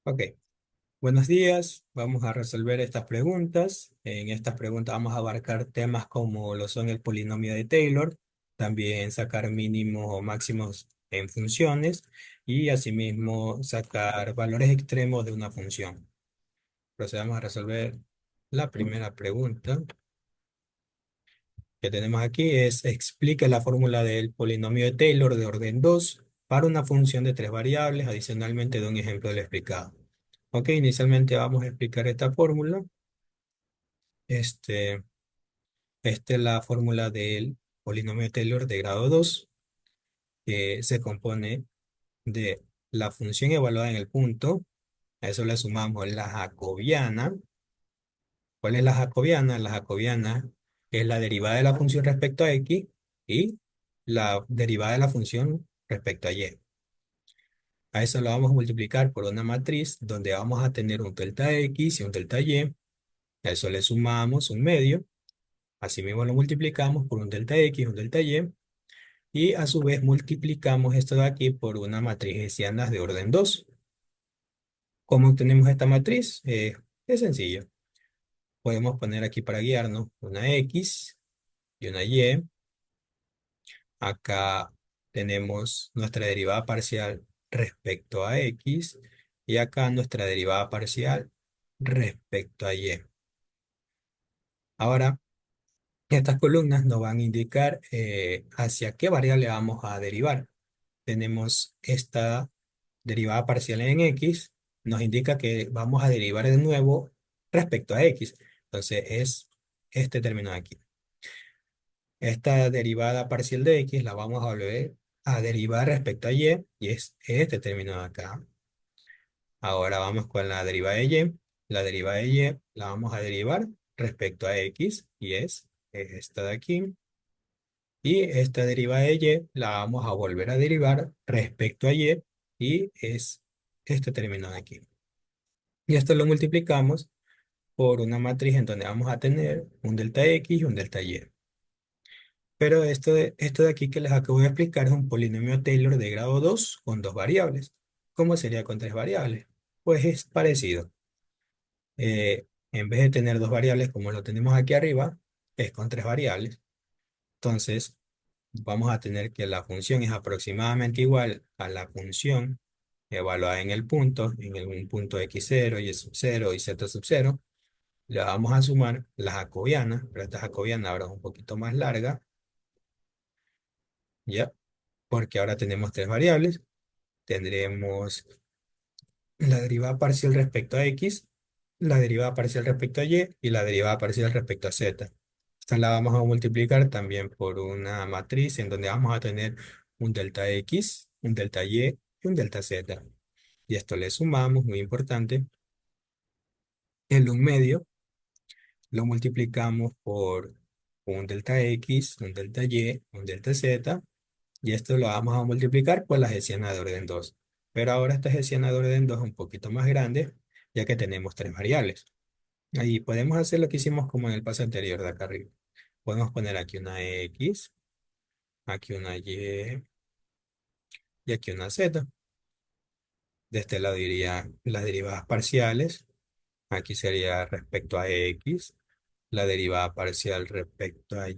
Ok, buenos días. Vamos a resolver estas preguntas. En estas preguntas vamos a abarcar temas como lo son el polinomio de Taylor, también sacar mínimos o máximos en funciones y asimismo sacar valores extremos de una función. Procedamos a resolver la primera pregunta que tenemos aquí es explique la fórmula del polinomio de Taylor de orden 2 para una función de tres variables, adicionalmente de un ejemplo del explicado. Ok, inicialmente vamos a explicar esta fórmula. Este, esta es la fórmula del polinomio de Taylor de grado 2, que se compone de la función evaluada en el punto. A eso le sumamos la jacobiana. ¿Cuál es la jacobiana? La jacobiana es la derivada de la función respecto a x y la derivada de la función respecto a y. A eso lo vamos a multiplicar por una matriz donde vamos a tener un delta x y un delta y. A eso le sumamos un medio. Asimismo lo multiplicamos por un delta x, un delta y a su vez multiplicamos esto de aquí por una matriz hessiana de orden 2. ¿Cómo obtenemos esta matriz? Es sencillo. Podemos poner aquí para guiarnos una x y una y. Acá tenemos nuestra derivada parcial respecto a x y acá nuestra derivada parcial respecto a y. Ahora, estas columnas nos van a indicar hacia qué variable vamos a derivar. Tenemos esta derivada parcial en x, nos indica que vamos a derivar de nuevo respecto a x. Entonces es este término de aquí. Esta derivada parcial de x la vamos a volver a derivar respecto a y es este término de acá. Ahora vamos con la derivada de y. La derivada de y la vamos a derivar respecto a x y es esta de aquí. Y esta derivada de y la vamos a volver a derivar respecto a y es este término de aquí. Y esto lo multiplicamos por una matriz en donde vamos a tener un delta x y un delta y. Pero esto de aquí que les acabo de explicar es un polinomio Taylor de grado 2 con dos variables. ¿Cómo sería con tres variables? Pues es parecido. En vez de tener dos variables como lo tenemos aquí arriba, es con tres variables. Entonces, vamos a tener que la función es aproximadamente igual a la función evaluada en el punto, un punto x0, y sub 0 y z sub 0. Le vamos a sumar la jacobiana, pero esta jacobiana ahora es un poquito más larga, ¿ya? Porque ahora tenemos tres variables. Tendremos la derivada parcial respecto a x, la derivada parcial respecto a y la derivada parcial respecto a z. Esta la vamos a multiplicar también por una matriz en donde vamos a tener un delta x, un delta y un delta z. Y esto le sumamos, muy importante, el un medio lo multiplicamos por un delta x, un delta y, un delta z, y esto lo vamos a multiplicar por la hessiana de orden 2. Pero ahora esta hessiana de orden 2 es un poquito más grande, ya que tenemos tres variables. Ahí podemos hacer lo que hicimos como en el paso anterior de acá arriba. Podemos poner aquí una x, aquí una y aquí una z. De este lado iría las derivadas parciales. Aquí sería respecto a x, la derivada parcial respecto a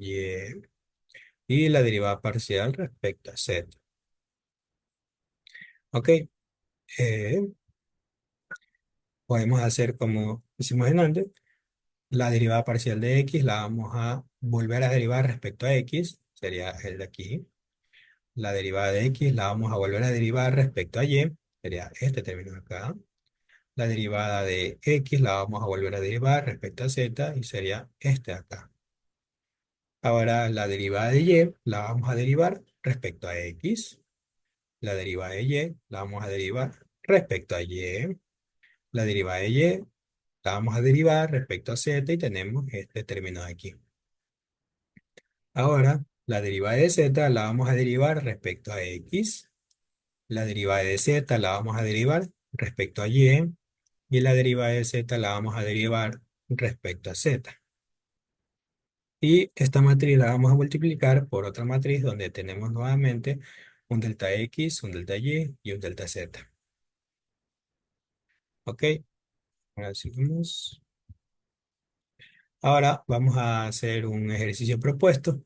y la derivada parcial respecto a z. Ok, podemos hacer como hicimos en antes. La derivada parcial de x la vamos a volver a derivar respecto a x, sería el de aquí. La derivada de x la vamos a volver a derivar respecto a y, sería este término de acá. La derivada de x la vamos a volver a derivar respecto a z y sería este de acá. Ahora la derivada de y la vamos a derivar respecto a x. La derivada de y la vamos a derivar respecto a y. La derivada de y la vamos a derivar respecto a z y tenemos este término de aquí. Ahora, la derivada de z la vamos a derivar respecto a x. La derivada de z la vamos a derivar respecto a y la derivada de z la vamos a derivar respecto a z. Y esta matriz la vamos a multiplicar por otra matriz donde tenemos nuevamente un delta x, un delta y un delta z. Ok, ahora seguimos. Ahora vamos a hacer un ejercicio propuesto.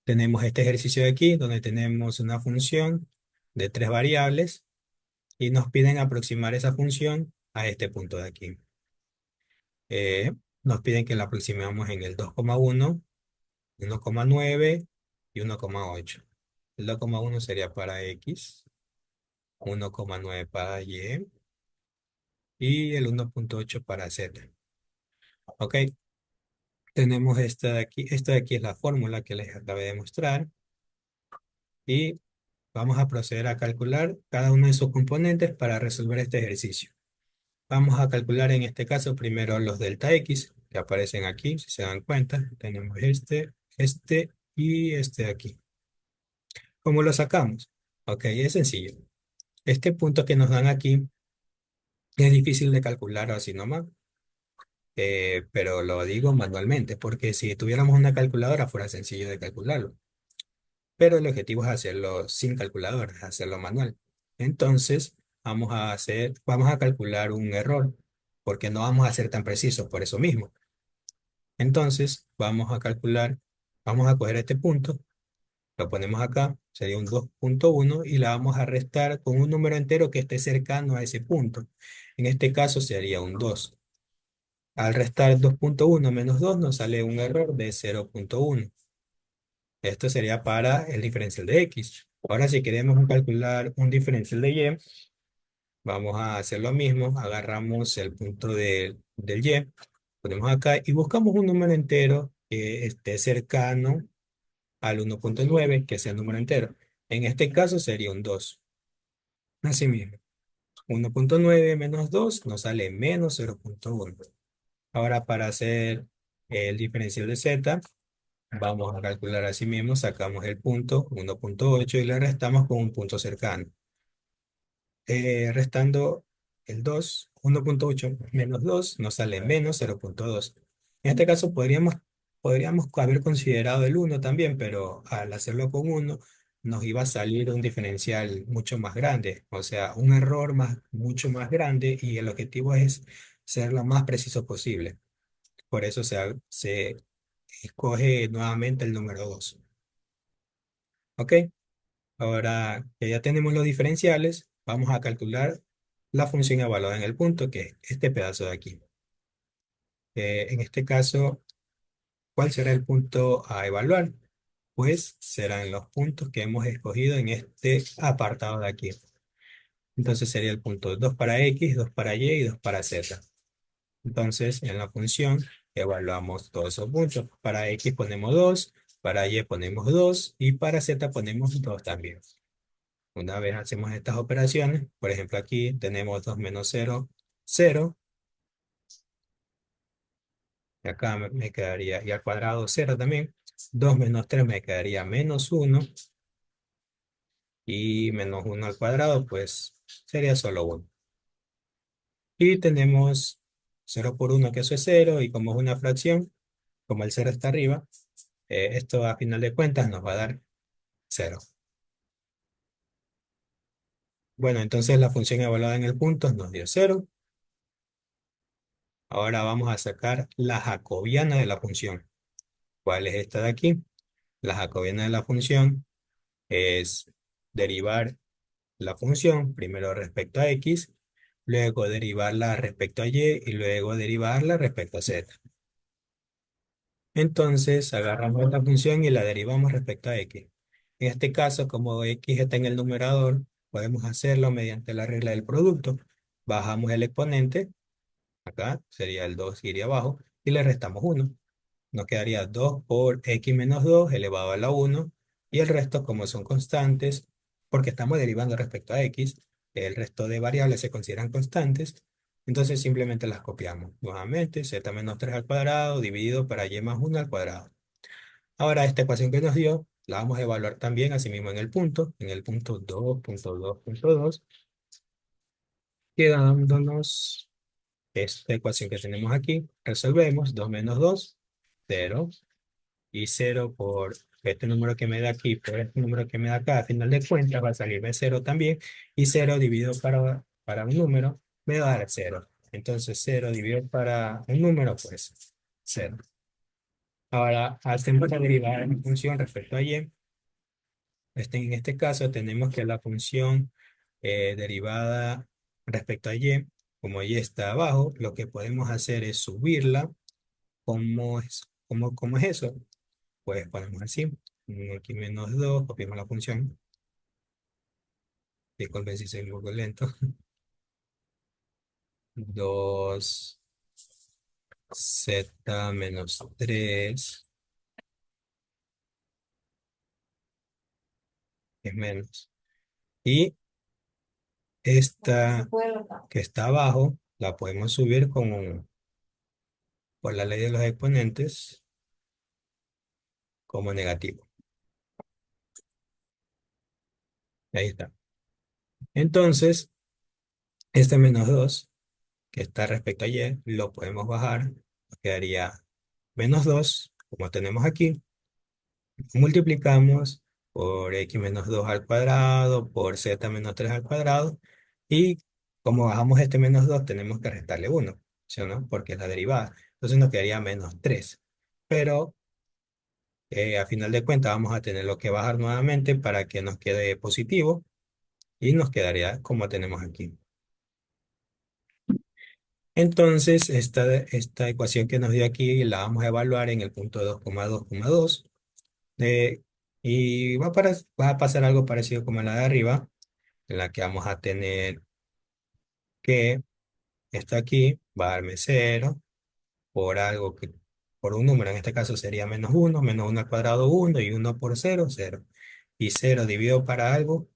Tenemos este ejercicio de aquí donde tenemos una función de tres variables y nos piden aproximar esa función a este punto de aquí. Nos piden que la aproximemos en el 2,1, 1,9 y 1,8. El 2,1 sería para X, 1,9 para Y el 1,8 para Z. Ok, tenemos esta de aquí es la fórmula que les acabé de mostrar y vamos a proceder a calcular cada uno de sus componentes para resolver este ejercicio. Vamos a calcular en este caso primero los delta X que aparecen aquí, si se dan cuenta. Tenemos este y este de aquí. ¿Cómo lo sacamos? Ok, es sencillo. Este punto que nos dan aquí es difícil de calcular así nomás, pero lo digo manualmente porque si tuviéramos una calculadora fuera sencillo de calcularlo. Pero el objetivo es hacerlo sin calculadora, hacerlo manual. Entonces, vamos a calcular un error, porque no vamos a ser tan precisos por eso mismo. Entonces, vamos a coger este punto, lo ponemos acá, sería un 2,1 y la vamos a restar con un número entero que esté cercano a ese punto. En este caso sería un 2. Al restar 2,1 menos 2 nos sale un error de 0,1. Esto sería para el diferencial de X. Ahora, si queremos calcular un diferencial de Y, vamos a hacer lo mismo. Agarramos el punto del Y, ponemos acá y buscamos un número entero que esté cercano al 1,9, que sea el número entero. En este caso sería un 2. Así mismo, 1,9 menos 2 nos sale menos 0,1. Ahora, para hacer el diferencial de Z, vamos a calcular así mismo, sacamos el punto 1,8 y le restamos con un punto cercano. Restando el 2, 1,8 menos 2 nos sale menos 0,2. En este caso podríamos haber considerado el 1 también, pero al hacerlo con 1 nos iba a salir un diferencial mucho más grande, o sea, un error mucho más grande y el objetivo es ser lo más preciso posible. Por eso se escoge nuevamente el número 2. ¿Ok? Ahora que ya tenemos los diferenciales, vamos a calcular la función evaluada en el punto, que es este pedazo de aquí. En este caso, ¿cuál será el punto a evaluar? Pues serán los puntos que hemos escogido en este apartado de aquí. Entonces sería el punto 2 para X, 2 para Y y 2 para Z. Entonces, en la función evaluamos todos esos puntos. Para X ponemos 2, para Y ponemos 2 y para Z ponemos 2 también. Una vez hacemos estas operaciones, por ejemplo aquí tenemos 2 menos 0, 0, y acá me quedaría, y al cuadrado 0 también. 2 menos 3 me quedaría menos 1, y menos 1 al cuadrado, pues sería solo 1. Y tenemos 0 por 1, que eso es 0, y como es una fracción, como el 0 está arriba, esto a final de cuentas nos va a dar 0. Bueno, entonces la función evaluada en el punto nos dio 0. Ahora vamos a sacar la jacobiana de la función. ¿Cuál es esta de aquí? La jacobiana de la función es derivar la función primero respecto a X, luego derivarla respecto a Y y luego derivarla respecto a Z. Entonces agarramos esta función y la derivamos respecto a X. En este caso, como X está en el numerador, podemos hacerlo mediante la regla del producto. Bajamos el exponente, acá sería el 2 iría abajo, y le restamos 1. Nos quedaría 2 por X menos 2 elevado a la 1, y el resto, como son constantes, porque estamos derivando respecto a X, el resto de variables se consideran constantes, entonces simplemente las copiamos. Nuevamente, z menos 3 al cuadrado dividido para y más 1 al cuadrado. Ahora, esta ecuación que nos dio, la vamos a evaluar también así mismo en el punto 2,2,2, quedándonos esta ecuación que tenemos aquí. Resolvemos 2 menos 2, 0. Y 0 por este número que me da aquí, por este número que me da acá, a final de cuentas va a salirme 0 también, y 0 dividido para un número me va a dar cero. Entonces cero dividido para un número, pues cero. Ahora hacemos la derivada de la función respecto a y. En este caso tenemos que la función derivada respecto a y, como y está abajo, lo que podemos hacer es subirla. ¿Cómo es eso? Pues ponemos así, un x menos 2 copiamos la función, disculpen si soy un poco lento, 2 z menos 3 es menos. Y esta que está abajo la podemos subir por la ley de los exponentes como negativo. Ahí está. Entonces, este menos 2 que está respecto a y, lo podemos bajar. Nos quedaría menos 2 como tenemos aquí. Multiplicamos por x menos 2 al cuadrado, por z menos 3 al cuadrado. Y como bajamos este menos 2 tenemos que restarle uno, ¿sí o no? Porque es la derivada. Entonces nos quedaría menos 3. Pero a final de cuentas vamos a tenerlo que bajar nuevamente para que nos quede positivo. Y nos quedaría como tenemos aquí. Entonces, esta ecuación que nos dio aquí la vamos a evaluar en el punto 2,2,2. eh, y va a pasar algo parecido como en la de arriba, en la que vamos a tener que esto aquí va a darme cero por un número, en este caso sería menos uno al cuadrado uno y uno por cero cero. Y cero dividido para algo,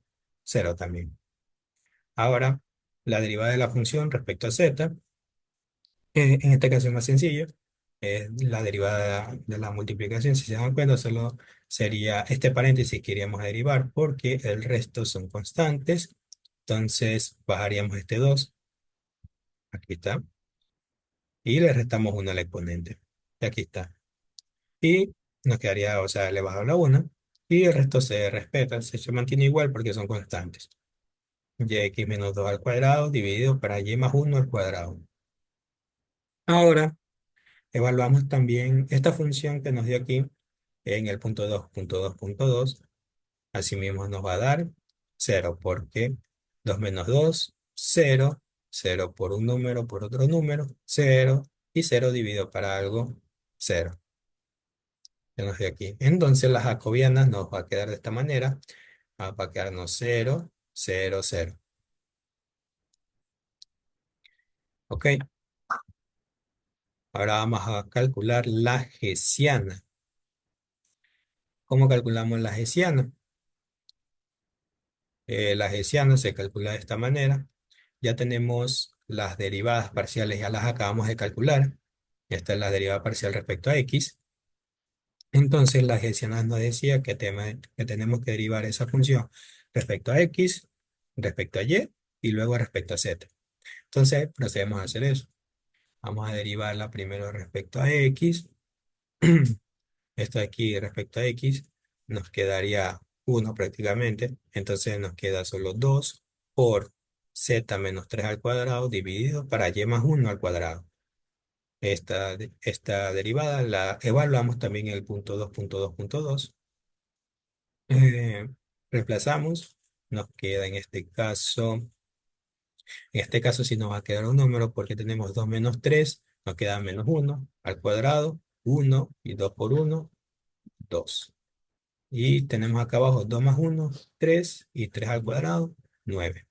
cero también. Ahora, la derivada de la función respecto a z. En este caso es más sencillo. La derivada de la multiplicación, si se dan cuenta, solo sería este paréntesis que iríamos a derivar porque el resto son constantes. Entonces bajaríamos este 2, aquí está, y le restamos 1 al exponente. Y aquí está. Y nos quedaría, o sea, le bajo la 1 y el resto se respeta, se mantiene igual porque son constantes. Y menos 2 al cuadrado dividido para y más 1 al cuadrado. Ahora, evaluamos también esta función que nos dio aquí en el punto 2,2,2. Asimismo nos va a dar cero porque 2 menos 2 cero, cero por un número, por otro número, cero, y cero dividido para algo, cero. Que nos dio aquí. Entonces las jacobianas nos va a quedar de esta manera. Va a quedarnos cero, cero, cero. Ok, ahora vamos a calcular la hessiana. ¿Cómo calculamos la hessiana? La hessiana se calcula de esta manera. Ya tenemos las derivadas parciales, ya las acabamos de calcular. Esta es la derivada parcial respecto a x. Entonces la hessiana nos decía que tenemos que derivar esa función respecto a x, respecto a y luego respecto a z. Entonces procedemos a hacer eso. Vamos a derivarla primero respecto a x. Esto de aquí respecto a x nos quedaría 1 prácticamente. Entonces nos queda solo 2 por z menos 3 al cuadrado dividido para y más 1 al cuadrado. Esta derivada la evaluamos también en el punto 2,2,2. Eh, Reemplazamos. Nos queda en este caso sí nos va a quedar un número porque tenemos 2 menos 3 nos queda menos 1 al cuadrado, 1 y 2 por 1 2. Y tenemos acá abajo 2 más 1 3 y 3 al cuadrado, 9.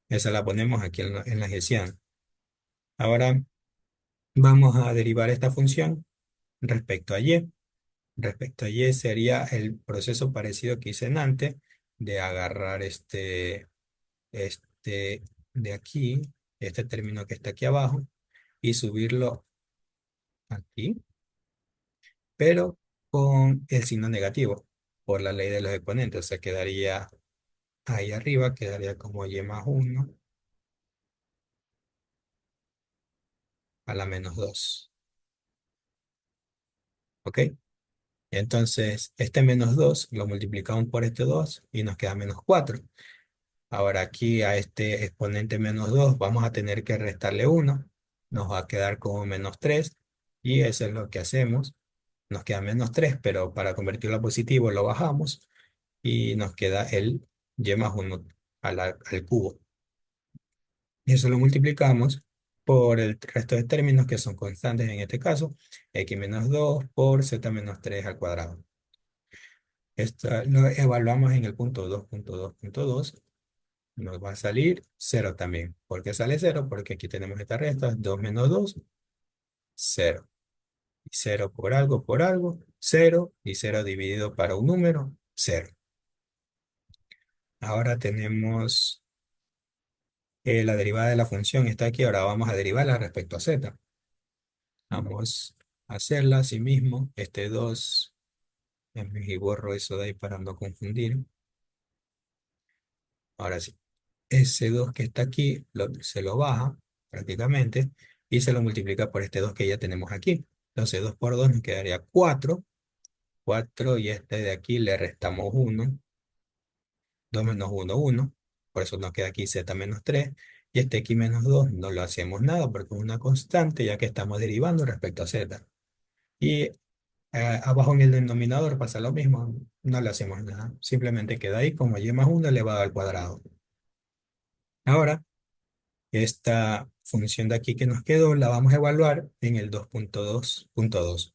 Esa la ponemos aquí en la hessiana. Ahora vamos a derivar esta función respecto a y. Respecto a y sería el proceso parecido que hice en antes de agarrar este de aquí, este término que está aquí abajo, y subirlo aquí, pero con el signo negativo por la ley de los exponentes. O sea, quedaría ahí arriba, quedaría como y más 1 a la menos 2. ¿Ok? Entonces, este menos 2 lo multiplicamos por este 2 y nos queda menos 4. Ahora aquí a este exponente menos 2 vamos a tener que restarle uno. Nos va a quedar como menos 3 y eso es lo que hacemos. Nos queda menos 3 pero para convertirlo a positivo lo bajamos y nos queda el y más uno al cubo. Y eso lo multiplicamos por el resto de términos que son constantes en este caso, x menos 2 por z menos 3 al cuadrado. Esto lo evaluamos en el punto 2.2.2. Nos va a salir cero también. ¿Por qué sale cero? Porque aquí tenemos esta resta, 2 menos 2 cero. Y cero por algo, cero. Y cero dividido para un número, cero. Ahora tenemos la derivada de la función está aquí. Ahora vamos a derivarla respecto a z. Vamos a hacerla así mismo. Este 2 y borro eso de ahí para no confundir. Ahora sí. Ese 2 que está aquí se lo baja prácticamente y se lo multiplica por este 2 que ya tenemos aquí. Entonces 2 por 2 nos quedaría 4. 4 y este de aquí le restamos 1. 2 menos 1 1. Por eso nos queda aquí z menos 3. Y este x menos 2 no lo hacemos nada porque es una constante ya que estamos derivando respecto a z. Y abajo en el denominador pasa lo mismo. No le hacemos nada. Simplemente queda ahí como y más 1 elevado al cuadrado. Ahora esta función de aquí que nos quedó la vamos a evaluar en el 2.2.2.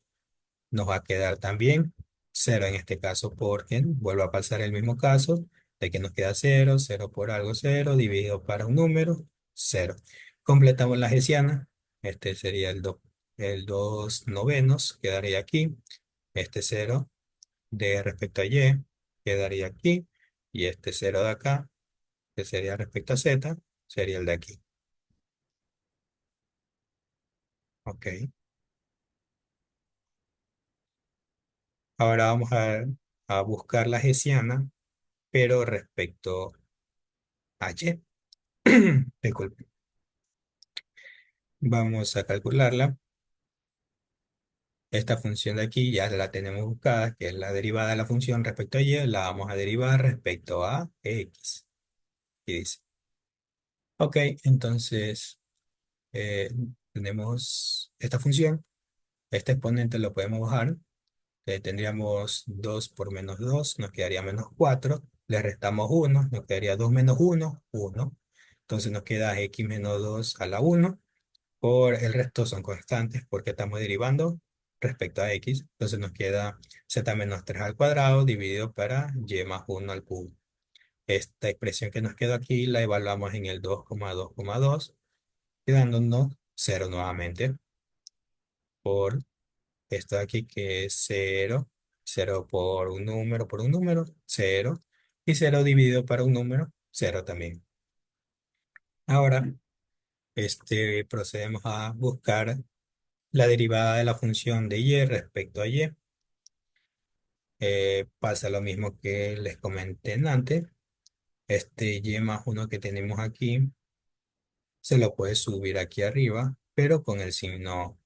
Nos va a quedar también cero en este caso porque vuelve a pasar el mismo caso de que nos queda cero, cero por algo cero, dividido para un número, cero. Completamos la hessiana. Este sería el 2 novenos, quedaría aquí. Este cero de respecto a y quedaría aquí. Y este cero de acá, que sería respecto a z, sería el de aquí. Ok. Ahora vamos a buscar la hessiana, pero respecto a y. Disculpe. Vamos a calcularla. Esta función de aquí ya la tenemos buscada, que es la derivada de la función respecto a y, la vamos a derivar respecto a x. Y dice, ok, entonces eh, tenemos esta función. Este exponente lo podemos bajar. Tendríamos 2 por menos 2 nos quedaría menos 4. Le restamos 1 nos quedaría 2 menos 1 1. Entonces nos queda x menos 2 a la 1. Por el resto son constantes porque estamos derivando respecto a x. Entonces nos queda z menos 3 al cuadrado dividido para y más 1 al cubo. Esta expresión que nos quedó aquí la evaluamos en el 2,2,2, quedándonos 0 nuevamente por esto de aquí que es 0. 0 por un número, 0. Y 0 dividido para un número, 0 también. Ahora, procedemos a buscar la derivada de la función de y respecto a y. Pasa lo mismo que les comenté antes. Este y más uno que tenemos aquí se lo puede subir aquí arriba, pero con el signo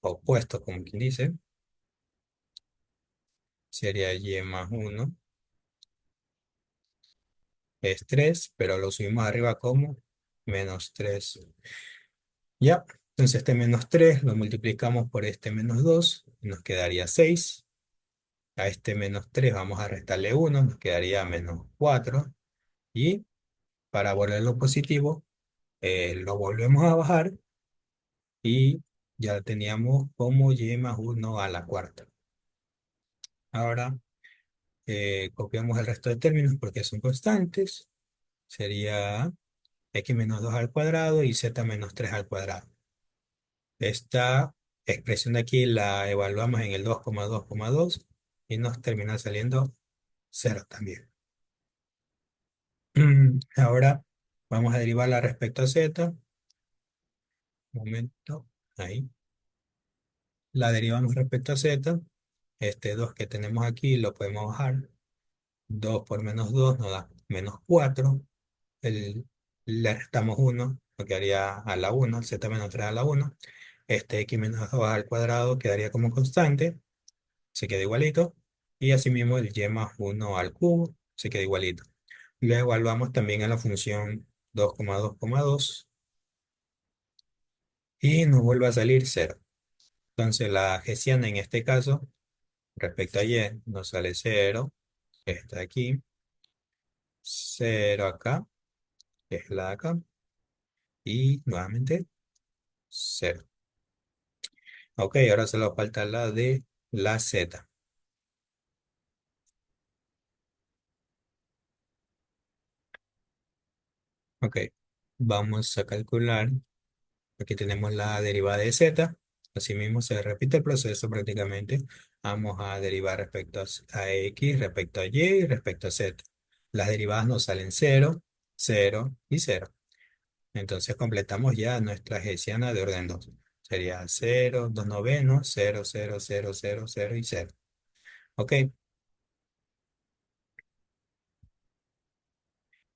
opuesto, como quien dice. Sería y más uno es 3 pero lo subimos arriba como menos 3. Ya, entonces este menos 3 lo multiplicamos por este menos 2 y nos quedaría 6. A este menos 3 vamos a restarle 1, nos quedaría menos 4. Y para volverlo positivo, lo volvemos a bajar y ya teníamos como y más uno a la cuarta. Ahora copiamos el resto de términos porque son constantes. Sería x menos 2 al cuadrado y z menos 3 al cuadrado. Esta expresión de aquí la evaluamos en el 2,2,2 y nos termina saliendo cero también. Ahora vamos a derivarla respecto a z. Un momento, ahí. La derivamos respecto a z. Este 2 que tenemos aquí lo podemos bajar. 2 por menos 2 nos da menos 4. Le restamos 1, nos quedaría a la 1, z menos 3 a la 1. Este x menos 2 al cuadrado quedaría como constante, se queda igualito. Y asimismo el y más 1 al cubo se queda igualito. Lo evaluamos también en la función 2,2,2 y nos vuelve a salir cero. Entonces la hessiana en este caso, respecto a y, nos sale cero, que está aquí, cero acá, que es la de acá, y nuevamente cero. Ok, ahora solo falta la de la z. Ok, vamos a calcular. Aquí tenemos la derivada de z. Asimismo, se repite el proceso prácticamente. Vamos a derivar respecto a x, respecto a y y respecto a z. Las derivadas nos salen cero, cero y cero. Entonces completamos ya nuestra hessiana de orden 2. Sería cero, 2 novenos, cero, cero, cero, cero, cero y cero. Ok,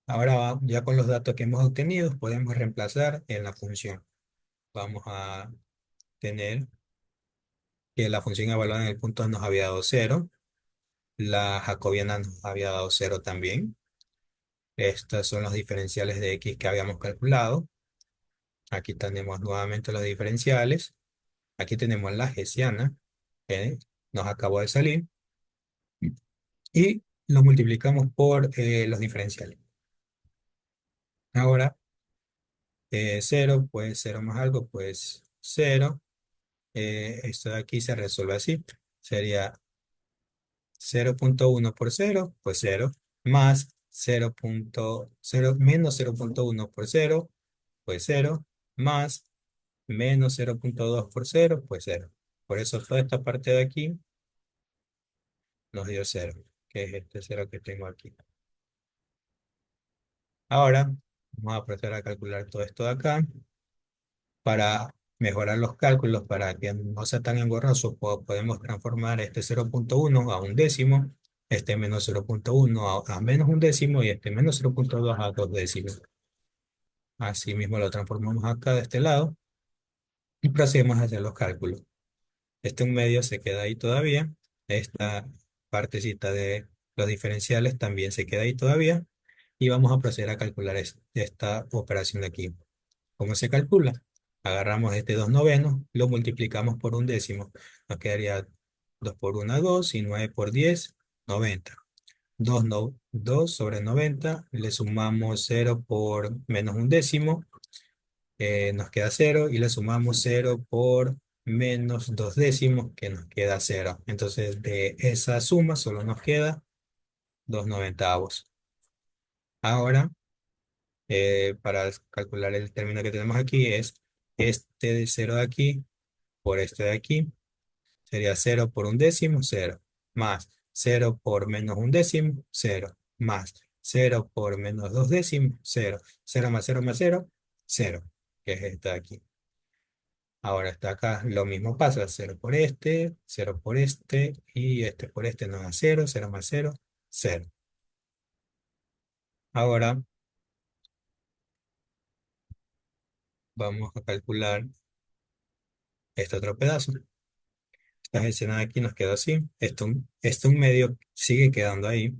ahora ya con los datos que hemos obtenido podemos reemplazar en la función. Vamos a tener que la función evaluada en el punto nos había dado cero. La jacobiana nos había dado cero también. Estos son los diferenciales de x que habíamos calculado. Aquí tenemos nuevamente los diferenciales. Aquí tenemos la hessiana que nos acabó de salir y lo multiplicamos por los diferenciales. Ahora, 0, pues 0 más algo, pues 0. Esto de aquí se resuelve así. Sería 0,1 por cero, pues cero, más 0,0 menos 0,1 por cero, pues cero, más menos 0,2 por cero, pues cero. Por eso toda esta parte de aquí nos dio cero, que es este cero que tengo aquí. Ahora vamos a proceder a calcular todo esto de acá para mejorar los cálculos, para que no sea tan engorroso. Podemos transformar este 0,1 a un décimo, este menos 0,1 a menos un décimo y este menos 0,2 a dos décimos. Así mismo lo transformamos acá de este lado y procedemos a hacer los cálculos. Este un medio se queda ahí todavía. Esta partecita de los diferenciales también se queda ahí todavía. Y vamos a proceder a calcular esta operación de aquí. ¿Cómo se calcula? Agarramos este 2 novenos, lo multiplicamos por un décimo. Nos quedaría 2 por 1, 2 y 9 por 10, 90. 2, 2 sobre 90, le sumamos cero por menos un décimo, nos queda cero y le sumamos cero por menos 2 décimos, que nos queda cero. Entonces de esa suma solo nos queda 2 noventavos. Ahora, para calcular el término que tenemos aquí es este de cero de aquí por este de aquí. Sería cero por un décimo, cero. Más cero por menos un décimo, cero. Más cero por menos dos décimos, cero. Cero más cero más cero, cero. Que es esta de aquí. Ahora está acá, lo mismo pasa, cero por este y este por este nos da cero, cero más cero, cero. Ahora vamos a calcular este otro pedazo. La gestionada aquí nos queda así. Esto un medio sigue quedando ahí.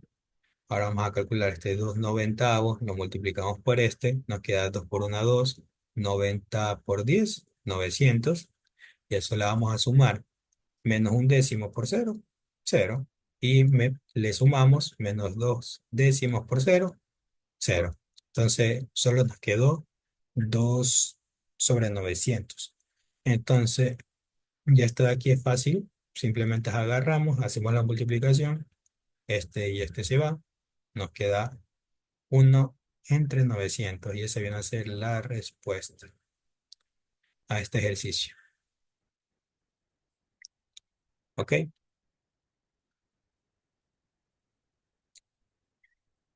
Ahora vamos a calcular este 2 noventavos, lo multiplicamos por este, nos queda 2 por 1, 2, 90 por 10, 900, y eso le vamos a sumar menos un décimo por cero, cero, y le sumamos menos 2 décimos por cero, cero. Entonces solo nos quedó 2 sobre 900. Entonces ya esto de aquí es fácil, simplemente agarramos, hacemos la multiplicación, este y este se va, nos queda uno entre 900 y esa viene a ser la respuesta a este ejercicio. ¿Ok?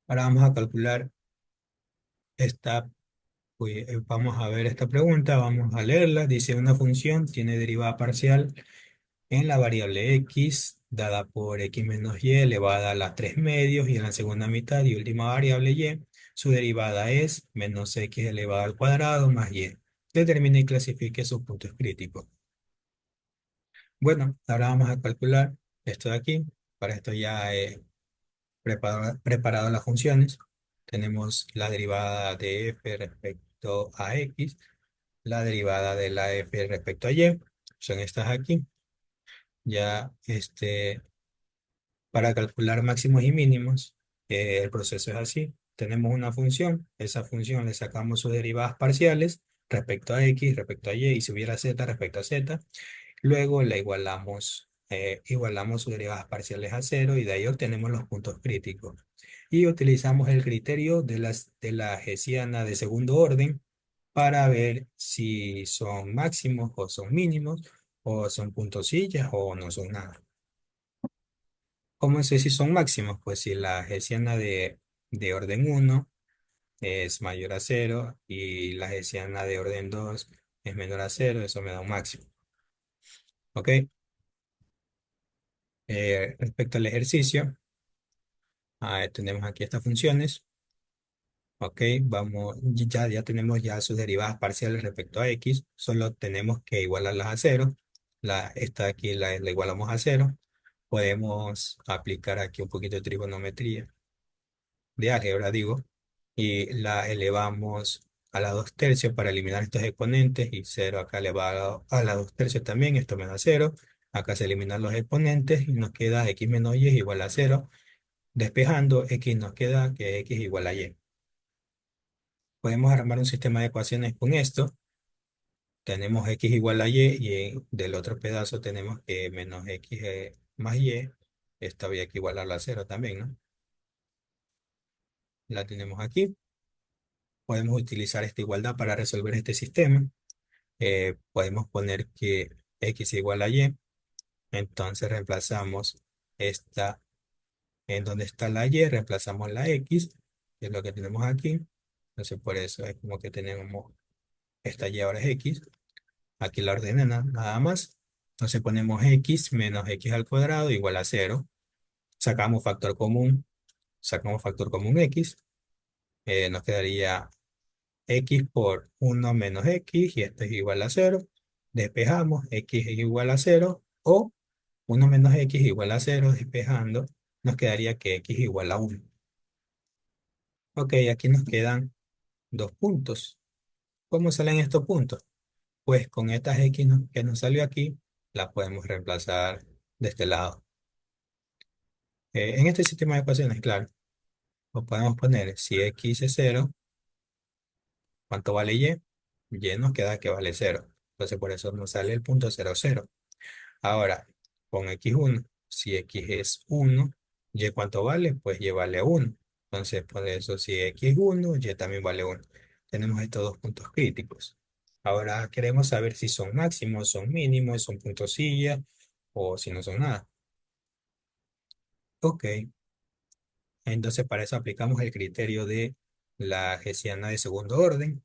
Ahora vamos a calcular esta, vamos a ver esta pregunta, vamos a leerla. Dice una función tiene derivada parcial en la variable x dada por x menos y elevada a las 3 medios y en la segunda mitad y última variable y, su derivada es menos x elevado al cuadrado más y. Determine y clasifique sus puntos críticos. Bueno, ahora vamos a calcular esto de aquí. Para esto ya he preparado las funciones. Tenemos la derivada de f respecto a x, la derivada de la f respecto a y, son estas aquí. Ya para calcular máximos y mínimos, el proceso es así. Tenemos una función, esa función le sacamos sus derivadas parciales respecto a x, respecto a y si hubiera z respecto a z. Luego la igualamos sus derivadas parciales a cero y de ahí obtenemos los puntos críticos. Y utilizamos el criterio de la hessiana de segundo orden para ver si son máximos o son mínimos, o son puntosillas o no son nada. ¿Cómo sé si son máximos? Pues si la hessiana de orden uno es mayor a cero y la hessiana de orden 2 es menor a cero, eso me da un máximo. ¿Ok? Respecto al ejercicio, tenemos aquí estas funciones. Ok, vamos, ya tenemos ya sus derivadas parciales respecto a x, solo tenemos que igualarlas a cero. Esta de aquí la igualamos a cero. Podemos aplicar aquí un poquito de trigonometría, de álgebra digo, y la elevamos a la 2 tercios para eliminar estos exponentes y cero acá elevado a la 2 tercios también, esto me da cero. Acá se eliminan los exponentes y nos queda x menos y es igual a cero. Despejando, x nos queda que x igual a y. Podemos armar un sistema de ecuaciones con esto. Tenemos x igual a y del otro pedazo tenemos que menos x más y. Esta había que igualarla a cero también, ¿no? La tenemos aquí. Podemos utilizar esta igualdad para resolver este sistema. Podemos poner que x igual a y. Entonces reemplazamos esta en donde está la y, reemplazamos la x, que es lo que tenemos aquí. Entonces por eso es como que tenemos esta y ahora es x. Aquí la ordené nada más. Entonces ponemos x menos x al cuadrado igual a cero. Sacamos factor común. Sacamos factor común x. Nos quedaría x por uno menos x y esto es igual a cero. Despejamos x es igual a cero o uno menos x igual a cero. Despejando nos quedaría que x igual a uno. Ok, aquí nos quedan dos puntos. ¿Cómo salen estos puntos? Pues con estas x que nos salió aquí, las podemos reemplazar de este lado. En este sistema de ecuaciones, claro, lo podemos poner si x es cero, ¿cuánto vale y? Y nos queda que vale cero. Entonces por eso nos sale el punto cero cero. Ahora, con x1, si x es uno, y ¿cuánto vale? Pues y vale uno. Entonces por eso si x es 1, y también vale uno. Tenemos estos dos puntos críticos. Ahora queremos saber si son máximos, son mínimos, son puntos silla o si no son nada. Ok, entonces para eso aplicamos el criterio de la hessiana de segundo orden.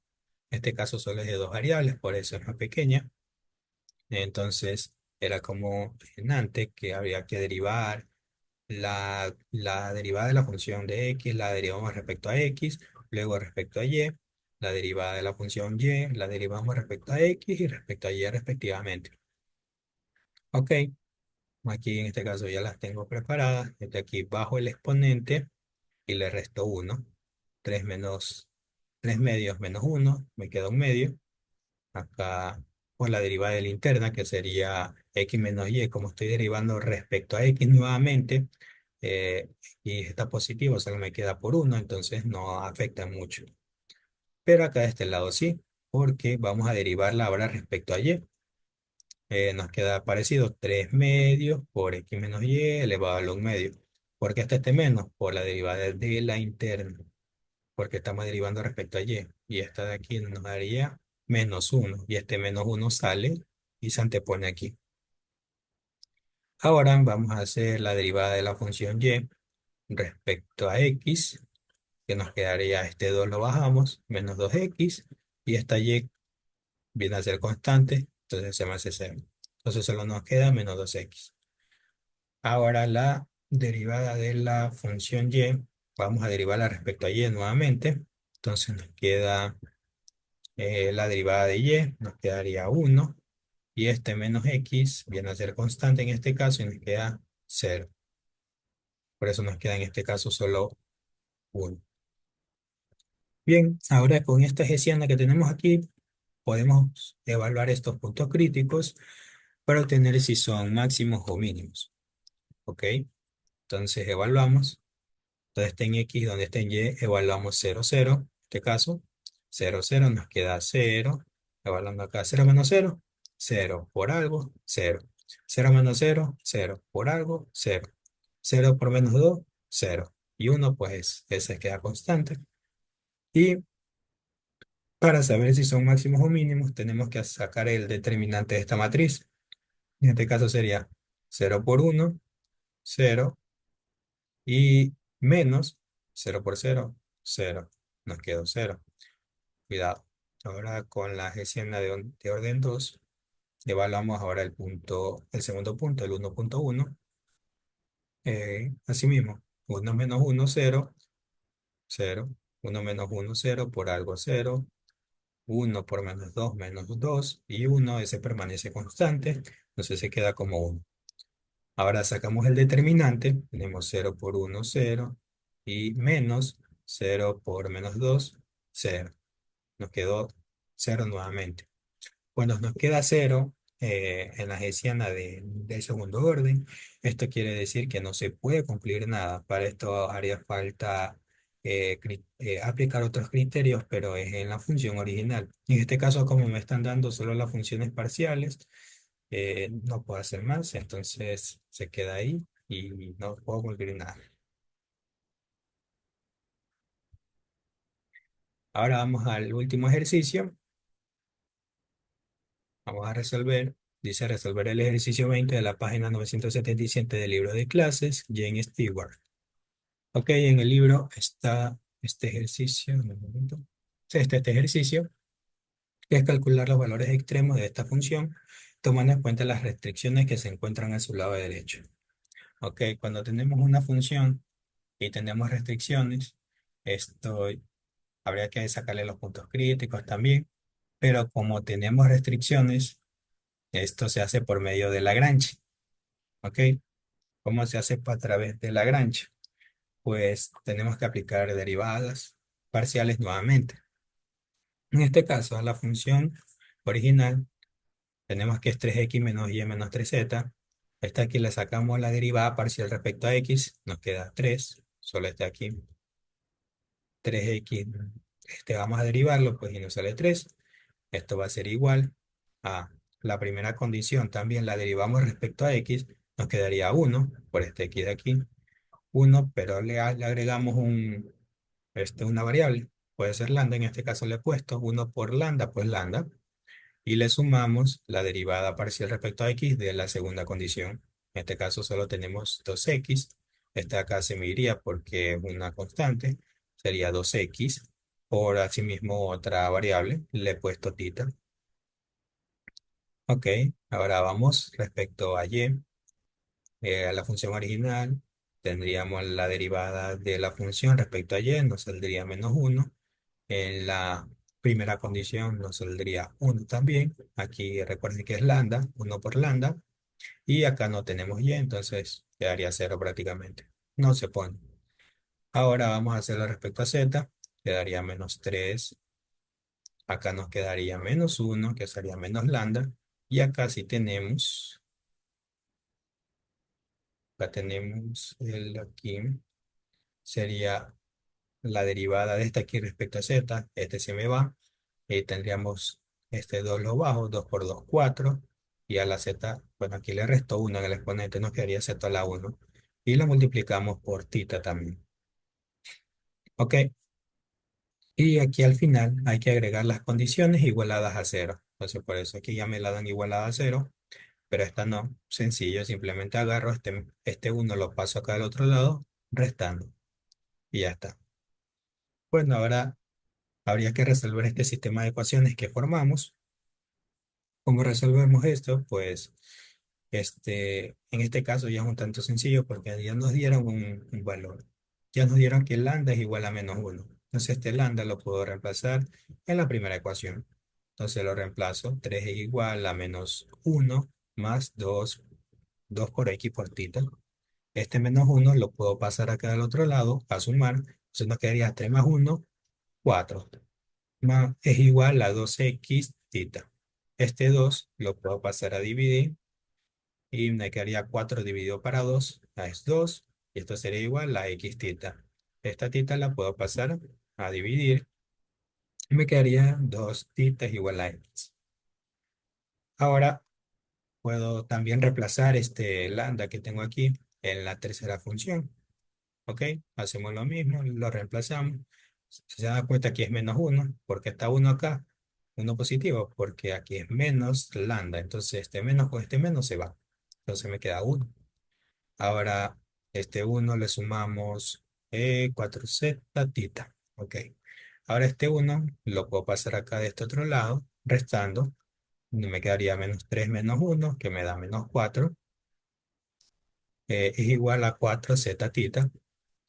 En este caso solo es de dos variables, por eso es más pequeña. Entonces era como en antes que había que derivar la derivada de la función de x, la derivamos respecto a x, luego respecto a y, la derivada de la función y, la derivamos respecto a x y respecto a y respectivamente. Ok, aquí en este caso ya las tengo preparadas. Desde aquí bajo el exponente y le resto 1. 3 menos 3 medios menos uno, me queda un medio. Acá por la derivada de la interna, que sería x menos y, como estoy derivando respecto a x nuevamente, y está positivo, solo me queda por uno, entonces no afecta mucho. Pero acá de este lado sí, porque vamos a derivarla ahora respecto a y. Nos queda parecido 3 medios por x menos y elevado a un medio. ¿Por qué está este menos? Por la derivada de la interna, porque estamos derivando respecto a y. Y esta de aquí nos daría menos uno. Y este menos uno sale y se antepone aquí. Ahora vamos a hacer la derivada de la función y respecto a x, que nos quedaría este 2 lo bajamos, menos 2x, y esta y viene a ser constante, entonces se me hace 0. Entonces solo nos queda menos 2x. Ahora la derivada de la función y, vamos a derivarla respecto a y nuevamente. Entonces nos queda la derivada de y, nos quedaría 1. Y este menos x viene a ser constante en este caso y nos queda 0. Por eso nos queda en este caso solo 1. Bien, ahora con esta gestión que tenemos aquí, podemos evaluar estos puntos críticos para obtener si son máximos o mínimos. ¿Ok? Entonces evaluamos. Donde está en X, donde está en Y, evaluamos 0 0. En este caso, 0 0 nos queda 0. Evaluando acá 0 - 0, 0 por algo, 0. 0 - 0, 0 por algo, 0. 0 por -2, 0. Y uno pues ese queda constante. Y para saber si son máximos o mínimos, tenemos que sacar el determinante de esta matriz. En este caso sería 0 por 1, 0. Y menos 0 por 0, 0. Nos quedó 0. Cuidado. Ahora con la gesiana de orden 2 evaluamos ahora el segundo punto, el 1.1. Asimismo, 1 - 1, 0, 0. 1 - 1, 0 por algo 0. 1 por -2, -2. Y 1, ese permanece constante. Entonces se queda como 1. Ahora sacamos el determinante. Tenemos 0 por 1, 0. Y menos 0 por -2, 0. Nos quedó 0 nuevamente. Cuando nos queda 0 en la hessiana del segundo orden, esto quiere decir que no se puede cumplir nada. Para esto haría falta aplicar otros criterios, pero es en la función original. En este caso, como me están dando solo las funciones parciales, no puedo hacer más, entonces se queda ahí y no puedo cumplir nada. Ahora vamos al último ejercicio. Vamos a resolver. Dice resolver el ejercicio 20 de la página 977 del libro de clases, Jane Stewart. Ok, en el libro está este ejercicio. Un momento. Sí, está este ejercicio, que es calcular los valores extremos de esta función, tomando en cuenta las restricciones que se encuentran a su lado derecho. Ok, cuando tenemos una función y tenemos restricciones, esto habría que sacarle los puntos críticos también, pero como tenemos restricciones, esto se hace por medio de Lagrange. ¿Ok? ¿Cómo se hace a través de Lagrange? Pues tenemos que aplicar derivadas parciales nuevamente. En este caso, a la función original, tenemos que es 3x menos y menos 3z. Esta aquí le sacamos la derivada parcial respecto a x, nos queda 3, solo está aquí, 3x. Vamos a derivarlo, pues y nos sale 3. Esto va a ser igual a la primera condición, también la derivamos respecto a x, nos quedaría 1 por este x de aquí. 1, pero le agregamos una variable. Puede ser lambda, en este caso le he puesto 1 por lambda, pues lambda. Y le sumamos la derivada parcial respecto a x de la segunda condición. En este caso solo tenemos 2x. Esta acá se me iría porque es una constante. Sería 2x. Por asimismo otra variable. Le he puesto tita. Ok, ahora vamos respecto a y. A la función original, tendríamos la derivada de la función respecto a y, nos saldría -1. En la primera condición nos saldría 1 también. Aquí recuerden que es lambda, 1 por lambda. Y acá no tenemos y, entonces quedaría 0 prácticamente. No se pone. Ahora vamos a hacerlo respecto a z. Quedaría -3. Acá nos quedaría -1, que sería menos lambda. Y acá sí tenemos, acá tenemos el aquí. Sería la derivada de esta aquí respecto a z, este se me va, y tendríamos este 2 lo bajo, 2 por 2 4, y a la z, bueno, aquí le resto 1 en el exponente, nos quedaría z a la 1, y lo multiplicamos por tita también. Ok, y aquí al final hay que agregar las condiciones igualadas a 0. Entonces por eso aquí ya me la dan igualada a 0, pero esta no, sencillo, simplemente agarro este 1, lo paso acá al otro lado, restando, y ya está. Bueno, ahora habría que resolver este sistema de ecuaciones que formamos. ¿Cómo resolvemos esto? Pues en este caso ya es un tanto sencillo porque ya nos dieron un valor. Ya nos dieron que lambda es igual a -1. Entonces este lambda lo puedo reemplazar en la primera ecuación. Entonces lo reemplazo. 3 es igual a -1 más 2 por x por tita. Este -1 lo puedo pasar acá al otro lado a sumar. Entonces nos quedaría 3 más 1 4 es igual a 2x tita. Este 2 lo puedo pasar a dividir y me quedaría 4 dividido para 2 es 2 y esto sería igual a x tita. Esta tita la puedo pasar a dividir y me quedaría 2 tita es igual a x. Ahora puedo también reemplazar este lambda que tengo aquí en la tercera función. ¿Ok? Hacemos lo mismo, lo reemplazamos. Si se da cuenta, aquí es menos uno. ¿Por qué está uno acá? Uno positivo, porque aquí es menos lambda. Entonces, este menos con este menos se va. Entonces me queda uno. Ahora, este uno le sumamos 4z tita. ¿Ok? Ahora este uno lo puedo pasar acá de este otro lado, restando. Me quedaría menos 3 menos uno, que me da menos 4. Es igual a 4z tita.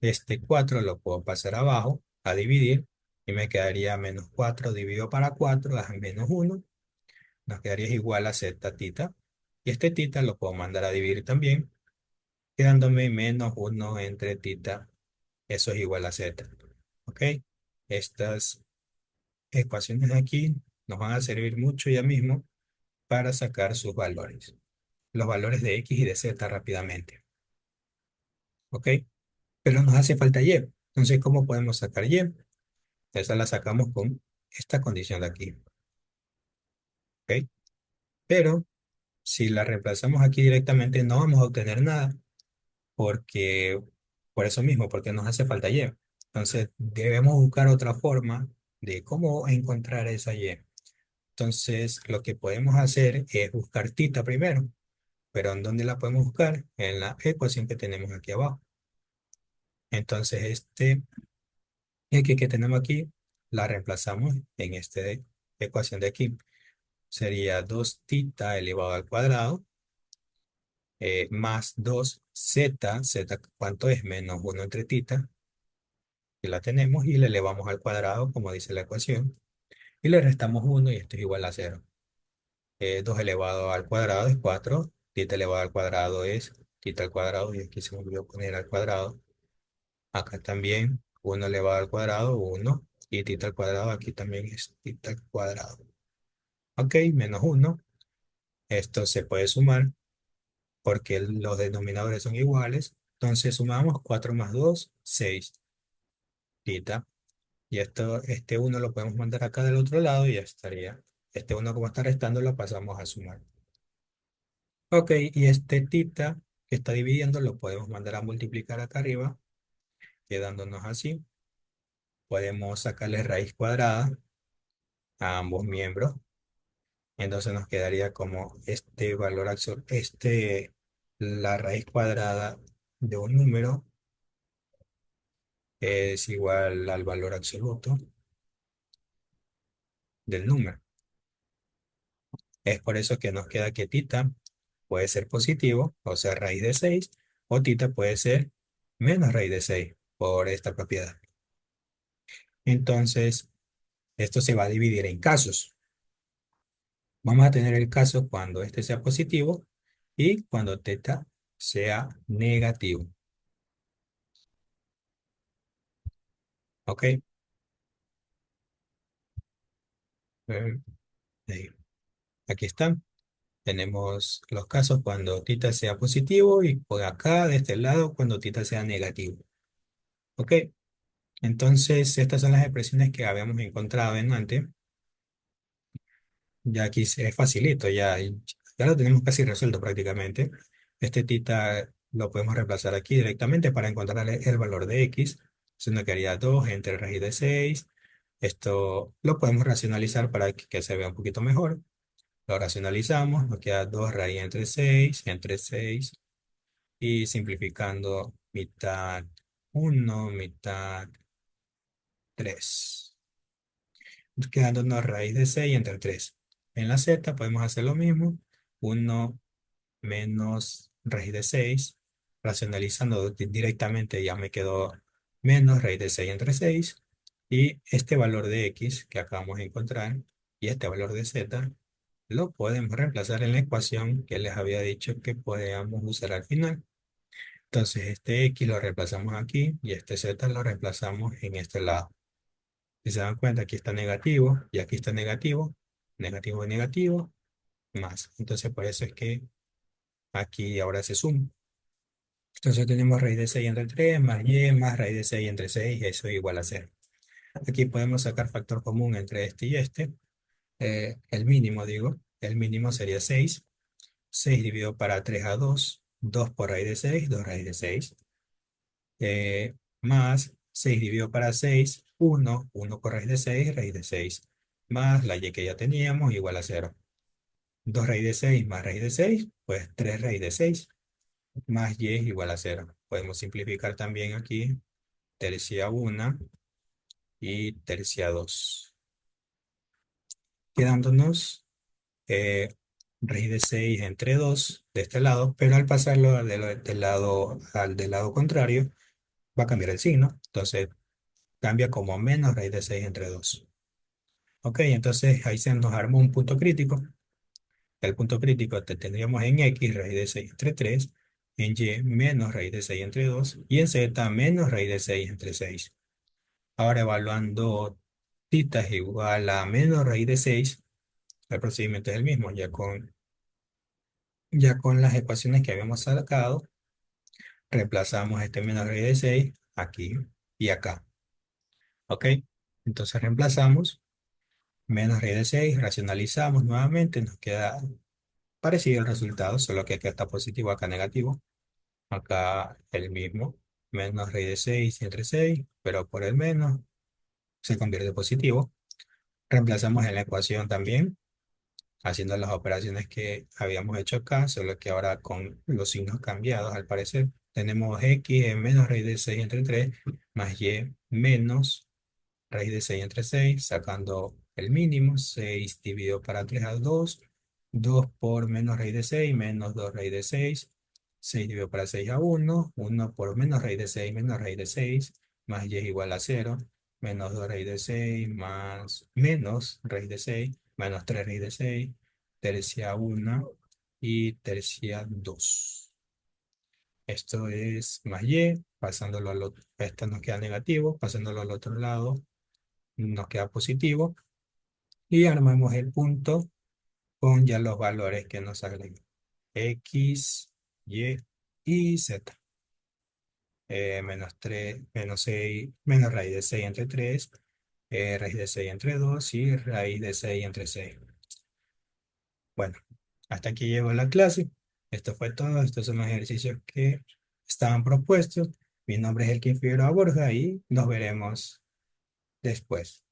Este 4 lo puedo pasar abajo a dividir y me quedaría menos 4 dividido para 4 es menos uno. Nos quedaría igual a z tita. Y este tita lo puedo mandar a dividir también, quedándome menos uno entre tita. Eso es igual a z. ¿Ok? Estas ecuaciones de aquí nos van a servir mucho ya mismo para sacar sus valores. Los valores de x y de z rápidamente. ¿Ok? Pero nos hace falta y. Entonces, ¿cómo podemos sacar y? Esa la sacamos con esta condición de aquí. ¿Ok? Pero si la reemplazamos aquí directamente, no vamos a obtener nada porque, por eso mismo, porque nos hace falta y. Entonces, debemos buscar otra forma de cómo encontrar esa y. Entonces, lo que podemos hacer es buscar tita primero. Pero ¿en dónde la podemos buscar? En la ecuación que tenemos aquí abajo. Entonces, X que tenemos aquí, la reemplazamos en esta ecuación de aquí. Sería 2 tita elevado al cuadrado más 2z, z, ¿cuánto es? Menos uno entre tita, que la tenemos, y le elevamos al cuadrado, como dice la ecuación, y le restamos uno y esto es igual a cero. 2 elevado al cuadrado es 4, tita elevado al cuadrado es tita al cuadrado, y aquí se me olvidó poner al cuadrado. Acá también, uno elevado al cuadrado, uno, y tita al cuadrado, aquí también es tita al cuadrado. Ok, menos uno. Esto se puede sumar porque los denominadores son iguales. Entonces sumamos 4 más 2 6 tita. Y esto, este uno lo podemos mandar acá del otro lado y ya estaría. Este uno como está restando lo pasamos a sumar. Ok, y este tita que está dividiendo lo podemos mandar a multiplicar acá arriba, quedándonos así. Podemos sacarle raíz cuadrada a ambos miembros. Entonces nos quedaría como este valor la raíz cuadrada de un número es igual al valor absoluto del número. Es por eso que nos queda que tita puede ser positivo, o sea, raíz de 6 o tita puede ser menos raíz de 6 por esta propiedad. Entonces, esto se va a dividir en casos. Vamos a tener el caso cuando este sea positivo y cuando teta sea negativo. ¿Ok? Eh, ahí. Aquí están. Tenemos los casos cuando tita sea positivo y por acá, de este lado, cuando tita sea negativo. ¿Ok? Entonces, estas son las expresiones que habíamos encontrado en antes. Ya aquí es facilito, ya lo tenemos casi resuelto prácticamente. Este tita lo podemos reemplazar aquí directamente para encontrar el valor de x. Se nos quedaría 2 entre raíz de 6. Esto lo podemos racionalizar para que se vea un poquito mejor. Lo racionalizamos, nos queda 2 raíz entre 6 y simplificando mitad uno mitad 3 quedándonos raíz de 6 entre 3. En la z podemos hacer lo mismo, uno menos raíz de 6 racionalizando directamente ya me quedó menos raíz de 6 entre 6 y este valor de x que acabamos de encontrar y este valor de z lo podemos reemplazar en la ecuación que les había dicho que podíamos usar al final. Entonces este x lo reemplazamos aquí y este z lo reemplazamos en este lado. Si se dan cuenta, aquí está negativo y aquí está negativo, negativo y negativo, más. Entonces por eso es que aquí ahora se suma. Entonces tenemos raíz de 6 entre 3 más y más raíz de 6 entre 6, eso es igual a cero. Aquí podemos sacar factor común entre este y este. El mínimo, digo, el mínimo sería 6. 6 dividido para 3 a 2, 2 por raíz de 6, 2 raíz de 6. Más 6 dividido para 6, 1, 1 por raíz de 6. Más la y que ya teníamos, igual a cero. 2 raíz de 6 más raíz de 6, pues 3 raíz de 6 más y es igual a cero. Podemos simplificar también aquí tercia 1 y tercia 2, quedándonos raíz de 6 entre 2 de este lado, pero al pasarlo del lado, del lado contrario, va a cambiar el signo. Entonces cambia como menos raíz de 6 entre 2. Ok, entonces ahí se nos armó un punto crítico. El punto crítico te tendríamos en x raíz de 6 entre 3, en y menos raíz de 6 entre 2 y en z menos raíz de 6 entre 6. Ahora evaluando θ es igual a menos raíz de 6, el procedimiento es el mismo, ya con las ecuaciones que habíamos sacado, reemplazamos este menos raíz de 6 aquí y acá. Ok, entonces reemplazamos menos raíz de 6, racionalizamos nuevamente, nos queda parecido el resultado, solo que acá está positivo, acá negativo. Acá el mismo, menos raíz de 6 entre 6, pero por el menos se convierte en positivo. Reemplazamos en la ecuación también, haciendo las operaciones que habíamos hecho acá, solo que ahora con los signos cambiados al parecer. Tenemos x en menos raíz de 6 entre 3, más y menos raíz de 6 entre 6, sacando el mínimo, 6 dividido para 3 a 2, 2 por menos raíz de 6, menos 2 raíz de 6, 6 dividido para 6 a 1, 1 por menos raíz de 6, menos raíz de 6, más y es igual a 0, menos 2 raíz de 6, más menos raíz de 6, menos 3 raíz de 6, tercia 1 y tercia 2. Esto es más y, pasándolo al otro, esto nos queda negativo, pasándolo al otro lado nos queda positivo y armamos el punto con ya los valores que nos salen x, y y z. Menos 3 menos 6 menos raíz de 6 entre 3, raíz de 6 entre 2 y raíz de 6 entre 6. Bueno, hasta aquí llegó la clase. Esto fue todo. Estos son los ejercicios que estaban propuestos. Mi nombre es Elkin Figueroa Borja y nos veremos después.